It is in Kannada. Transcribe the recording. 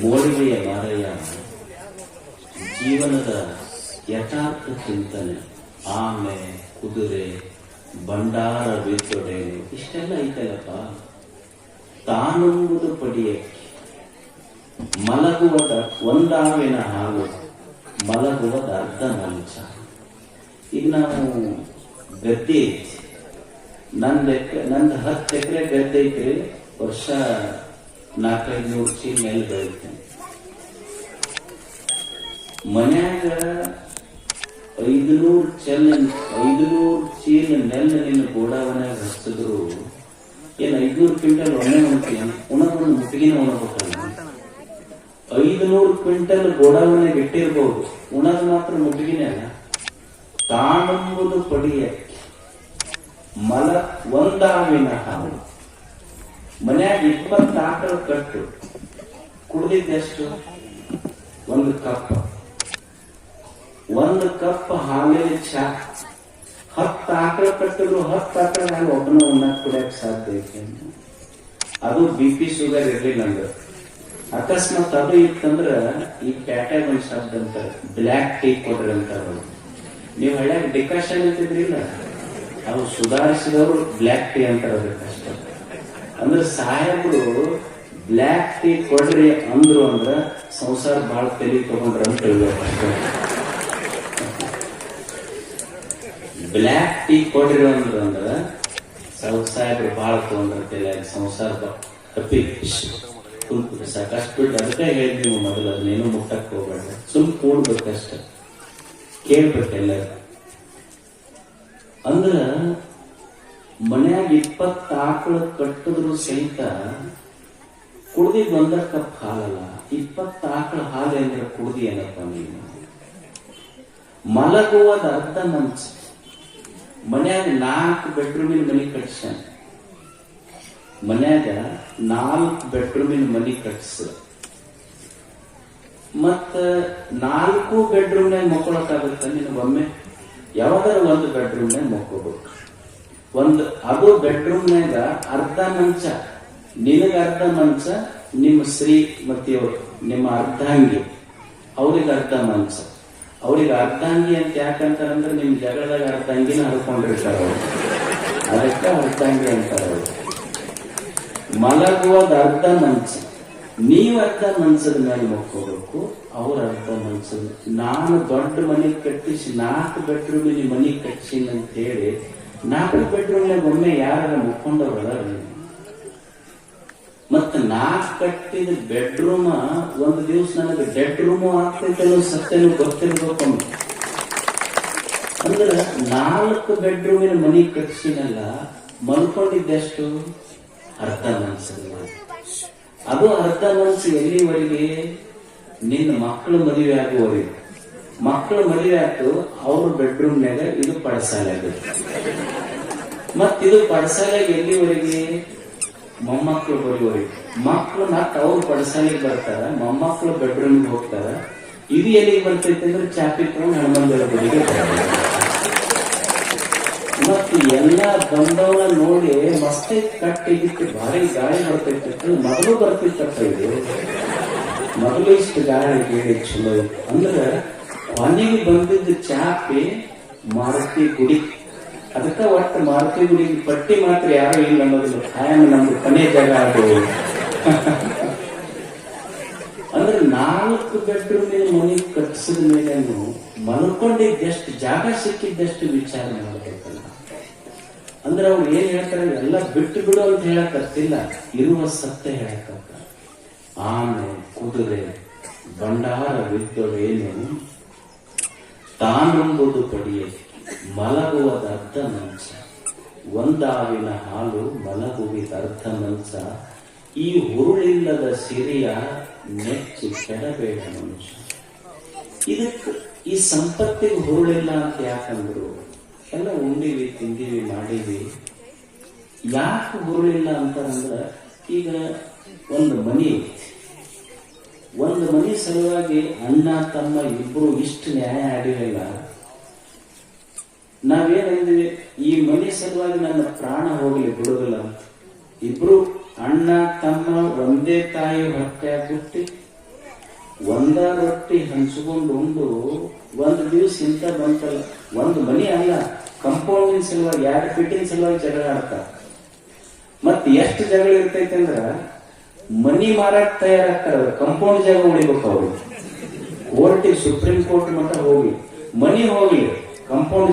ಮೋಡಿಗೆಯ ಮಾರಯ್ಯ ಜೀವನದ ಯಥಾರ್ಥ ಚಿಂತನೆ, ಆಮೆ, ಕುದುರೆ, ಬಂಡಾರ ಬಿತ್ತೊಡೆನು ಇಷ್ಟೆಲ್ಲ ಐತಲ್ಲಪ್ಪ. ತಾನುಂಬುದು ಪಡಿಯಕ್ಕೆ ಮಲಗುವುದ ಒಂದಾವಿನ ಹಾಲು, ಮಲಗುವುದ ಅರ್ಧ ಮಂಚ. ಈಗ ನಾವು ಗದ್ದೆ ಐತಿ, ನಂದು 10 ಎಕರೆ ಗದ್ದೆ ಐತ್ರಿ. ವರ್ಷ 400-500 ಚೀಲ ನೆಲ್ ಬೆಳಿತೇನೆ. ಮನ್ಯಾಗ 500 ಚೀಲ ನೆಲ್ ನಿನ್ನ ಗೋಡಾವನ್ಯಾಗ ಹಚ್ಚಿದ್ರು ಏನ್ 500 ಕ್ವಿಂಟಲ್ ಒಣ್ಣೆ ಉಣಕೊಂಡು ಮುಟ್ಟಿಗೆನ ಉಣಬೇಕಲ್ಲ. 500 ಕ್ವಿಂಟಲ್ ಗೋಡಾವನ್ಯಾಗ ಇಟ್ಟಿರ್ಬೋದು, ಉಣದ್ ಮಾತ್ರ ಮುಟ್ಟಿಗೆನೇ ಅಲ್ಲ. ತಾನುಂಬುದು ಪಡಿಯಕ್ಕೆ ಮಲ ಒಂದಾವಿನ ಹಾಲು. ಮನ್ಯಾಗ 20 ಆಕಳ ಕಟ್ಟು, ಕುಡ್ದಿದ್ದೆಷ್ಟು? 1 ಕಪ್. 1 ಕಪ್ ಹಾಲಿನ ಚಾ. 10 ಆಕಳ ಕಟ್ಟಿದ್ರು 10 ಆಕಳ ಹಾಲು ಒಬ್ಬನ ಉಣ್ಣಕ್ ಕುಡಿಯಕ್ ಸಾಧ್ಯ ಐತೆ. ಅದು BP ಶುಗರ್ ಇರ್ಲಿಲ್ಲ ನಂದು. ಅಕಸ್ಮಾತ್ ಅದು ಇತ್ತಂದ್ರ ಈ ಪ್ಯಾಟ್ಯಾಗ ಒಂದ್ ಶಬ್ದ ಅಂತಾರೆ, ಬ್ಲ್ಯಾಕ್ ಟೀ ಕೊಡ್ರಿ ಅಂತಾರ. ನೀವು ಹಳ್ಯಾಗ ಡಿಕಾಷನ್ ಅಂತಿದ್ರಿಲ್ಲ, ಅವು ಸುಧಾರಿಸಿದವರು ಬ್ಲ್ಯಾಕ್ ಟೀ ಅಂತಾರ. ಅದಕ್ಕಷ್ಟ ಅಂದ್ರೆ ಸಾಹೇಬ್ರು ಬ್ಲ್ಯಾಕ್ ಟೀ ಕೊಡ್ರಿ ಅಂದ್ರು ಅಂದ್ರ ಸಂಸಾರ ಬಹಳ ತಲೆ ತಗೊಂಡ್ರ ಅಂತ ಹೇಳ್ಬೇಕು. ಬ್ಲ್ಯಾಕ್ ಟೀ ಕೊಡ್ರಿ ಅಂದ್ರ ಸಾಹೇಬ್ರು ಬಹಳ ತಗೊಂಡ್ರಂತಿಲ್ಲ, ಸಂಸಾರ ತಪ್ಪಿ ಸಾಕಷ್ಟು ಬಿಟ್ಟು. ಅದಕ್ಕೆ ಹೇಳಿ ನೀವು ಮೊದಲು ಅದನ್ನೇನು ಮುಟ್ಟಕ್ ಹೋಗ್ಬೇಡ, ಸುಮ್ ಕೂಡ್ಬೇಕಷ್ಟ, ಕೇಳ್ಬೇಕೆಲ್ಲ. ಅಂದ್ರ ಮನ್ಯಾಗ 20 ಆಕಳ ಕಟ್ಟಿದ್ರು ಸಹಿತ ಕುಡ್ದಿದ್ 1 ಕಪ್ ಹಾಲಲ್ಲ. 20 ಆಕಳ ಹಾಲು ಅಂದ್ರೆ ಕುಡ್ದಿ ಏನಪ್ಪ ನೀನು? ಮಲಗುವುದ ಅರ್ಧ ಮಂಚ. ಮನ್ಯಾಗ 4 ಬೆಡ್ರೂಮಿನ ಮನಿ ಕಟ್ಸ್ಯಾನ. ಮನ್ಯಾಗ 4 ಬೆಡ್ರೂಮಿನ ಮನಿ ಕಟ್ಸ, ಮತ್ತ 4 ಬೆಡ್ರೂಮ್ನಾಗ ಮಕ್ಕೊಳಕಾಗತ್ತ ನಿನಗೊಮ್ಮೆ? ಯಾವ್ದಾರ 1 ಬೆಡ್ರೂಮ್ನಾಗ ಮಕ್ಕೋಬೇಕು. ಅದು ಬೆಡ್ರೂಮ್ನಾಗ ಅರ್ಧ ಮಂಚ, ನಿನಗ ಅರ್ಧ ಮಂಚ, ನಿಮ್ಮ ಶ್ರೀಮತಿಯವರು ನಿಮ್ಮ ಅರ್ಧಾಂಗಿ ಅವ್ರಿಗೆ ಅರ್ಧ ಮಂಚ. ಅವ್ರಿಗೆ ಅರ್ಧಾಂಗಿ ಅಂತ ಯಾಕಂತಾರಂದ್ರೆ ನಿಮ್ ಜಗಳದಾಗ ಅರ್ಧಾಂಗಿನ ಹರ್ಕೊಂಡಿರ್ತಾರ ಅವ್ರು, ಅದಕ್ಕೆ ಅರ್ಧಾಂಗಿ ಅಂತಾರ ಅವ್ರು. ಮಲಗುವುದ ಅರ್ಧ ಮಂಚ, ನೀವು ಅರ್ಧ ಮಂಚದ ಮೇಲೆ ಮಕ್ಕೋಬೇಕು, ಅವ್ರ ಅರ್ಧ ಮಂಚದ. ನಾನು ದೊಡ್ಡ ಮನೆ ಕಟ್ಟಿಸಿ 4 ಬೆಡ್ರೂಮಿನ ಮನೆ ಕಟ್ಟಿಸಿನ ಅಂತ ಹೇಳಿ 4 ಬೆಡ್ರೂಮ್ನಾಗ ಒಮ್ಮೆ ಯಾರ ಮುಕ್ಕೊಂಡವ್ರಲ್ಲ. ಮತ್ತ 4 ಕಟ್ಟಿದ ಬೆಡ್ರೂಮ್ ಒಂದು ದಿವಸ ನನಗೆ ಬೆಡ್ ರೂಮು ಆಗ್ತೈತೆ ಸತ್ಯನೂ ಗೊತ್ತಿರ್ಬೇಕು. ಅಂದ್ರೆ 4 ಬೆಡ್ರೂಮಿನ ಮನಿ ಕಟ್ಟಿಸಿನಲ್ಲ, ಮಲ್ಕೊಂಡಿದ್ದೆಷ್ಟು? ಅರ್ಧ ಮನ್ಸದ. ಅದು ಅರ್ಧ ಮನ್ಸು ಎಲ್ಲಿವರೆಗೆ? ನಿನ್ನ ಮಕ್ಕಳು ಮದುವೆ ಆಗುವವರೆಗೆ. ಮಕ್ಕಳು ಮದುವೆ ಆಯ್ತು, ಅವ್ರ ಬೆಡ್ರೂಮ್ನಾಗ ಇದು ಪಡಸಾಲೆ ಆಗುತ್ತೆ. ಮತ್ತಿದು ಪಡಸಾಲೆಗೆ ಎಲ್ಲಿವರೆಗೆ? ಮೊಮ್ಮಕ್ಕಳು ಬರುವವರೆಗೆ. ಮಕ್ಕಳು ಮತ್ತೆ ಅವ್ರು ಪಡಸಾಲೆಗೆ ಬರ್ತಾರ, ಮೊಮ್ಮಕ್ಕಳು ಬೆಡ್ರೂಮ್ಗೆ ಹೋಗ್ತಾರ. ಇದು ಎಲ್ಲಿಗೆ ಬರ್ತೈತೆ ಅಂದ್ರೆ ಚಾಪಿ ತಗೊಂಡು ಹನುಮಂದರ ಗುಡಿಗೆ. ಮತ್ತು ಎಲ್ಲಾ ಬಂದವನ್ನ ನೋಡಿ ಮಸ್ತೆ ಕಟ್ಟಿಗಿಟ್ಟು ಭಾರಿ ಗಾಳಿ ಬರ್ತೈತೆ. ಮೊದಲು ಬರ್ತಿತ್ತಪ್ಪ ಇದು, ಮೊದಲು ಇಷ್ಟು ಗಾಳಿ ಕೇಳಿ ಚಲೋ ಇತ್ತು. ಅಂದ್ರೆ ಕೊನೆಗೆ ಬಂದಿದ್ದ ಚಾಪಿ ಮಾರುತಿ ಗುಡಿ. ಅದಕ್ಕ ಒಟ್ಟು ಮಾರುತಿ ಗುಡಿಗೆ ಪಟ್ಟಿ ಮಾತ್ರ ಯಾರು ಇಲ್ಲ ಅನ್ನೋದಿಲ್ಲ. ಖಾಯಂ ನಮ್ದು ಕೊನೆ ಜಾಗ ಅದು. ಅಂದ್ರೆ 4 ಬೆಡ್ರೂಮಿನ ಮನೆ ಕಟ್ಟಿಸಿದ ಮೇಲೆ ಮಲ್ಕೊಂಡಿದ್ದೆಷ್ಟು ಜಾಗ ಸಿಕ್ಕಿದ್ದಷ್ಟು ವಿಚಾರ ಮಾಡಬೇಕಲ್ಲ. ಅಂದ್ರೆ ಅವ್ರು ಏನ್ ಹೇಳ್ತಾರೆ, ಎಲ್ಲ ಬಿಟ್ಟು ಬಿಡು ಅಂತ ಹೇಳಕತ್ತಿಲ್ಲ, ಇರುವ ಸತ್ಯ ಹೇಳಕತ್ತ. ಆಮೆ, ಕುದುರೆ, ಬಂಡಾರ ಬಿದ್ದೊಡೇನು ತಾನುಂಬುದು ಪಡಿಯಕ್ಕೆ ಮಲಗುವುದ ಅರ್ಧ ಮಂಚ. ಒಂದಾವಿನ ಹಾಲು ಮಲಗುವಿದ ಅರ್ಧ ಮಂಚ. ಈ ಹುರುಳಿಲ್ಲದ ಸಿರಿಯ ನೆಚ್ಚಿ ಕೆಡಬೇಡ ಮನುಷ್ಯ. ಇದಕ್ಕೆ ಈ ಸಂಪತ್ತಿಗೆ ಹುರುಳಿಲ್ಲ ಅಂತ ಯಾಕಂದ್ರು? ಎಲ್ಲ ಉಂಡಿವಿ, ತಿಂದಿವಿ, ಮಾಡಿವಿ. ಯಾಕೆ ಹುರುಳಿಲ್ಲ ಅಂತಾರಂದ್ರ, ಈಗ ಒಂದು ಮನಿ ಸಲುವಾಗಿ ಅಣ್ಣ ತಮ್ಮ ಇಬ್ರು ಇಷ್ಟು ನ್ಯಾಯ ಆಡಿರಲ್ಲ. ನಾವೇನಂದ್ವಿ, ಈ ಮನೆ ಸಲುವಾಗಿ ನನ್ನ ಪ್ರಾಣ ಹೋಗ್ಲಿ ಬಿಡುದಿಲ್ಲ ಅಂತ. ಇಬ್ರು ಅಣ್ಣ ತಮ್ಮ ಒಂದೇ ತಾಯಿ ಹೊಟ್ಟೆ ಹುಟ್ಟಿ ಒಂದ ರೊಟ್ಟಿ ಹಂಚ್ಕೊಂಡು ಉಂಡು ಒಂದು ದಿವಸ ಇಂತ ಬಂತಲ್ಲ, ಒಂದು ಮನಿ ಅಲ್ಲ, ಕಂಪೌಂಡಿನ ಸಲುವಾಗಿ 2 ಫೀಟಿನ ಸಲುವಾಗಿ ಜಗಳ ಆಡ್ತಾರ. ಮತ್ ಎಷ್ಟು ಜಗಳ ಇರ್ತೈತೆ ಅಂದ್ರ ಮನಿ ಮಾರಾಕ್ ತಯಾರಾಗ್ತಾರ, ಕಂಪೌಂಡ್ ಜಾಗ ಉಳಿಬೇಕು ಅವ್ರು. ಕೋರ್ಟಿಗೆ, ಸುಪ್ರೀಂ ಕೋರ್ಟ್ ಮಟ್ಟ ಹೋಗಿ, ಮನಿ ಹೋಗ್ಲಿ, ಕಂಪೌಂಡ್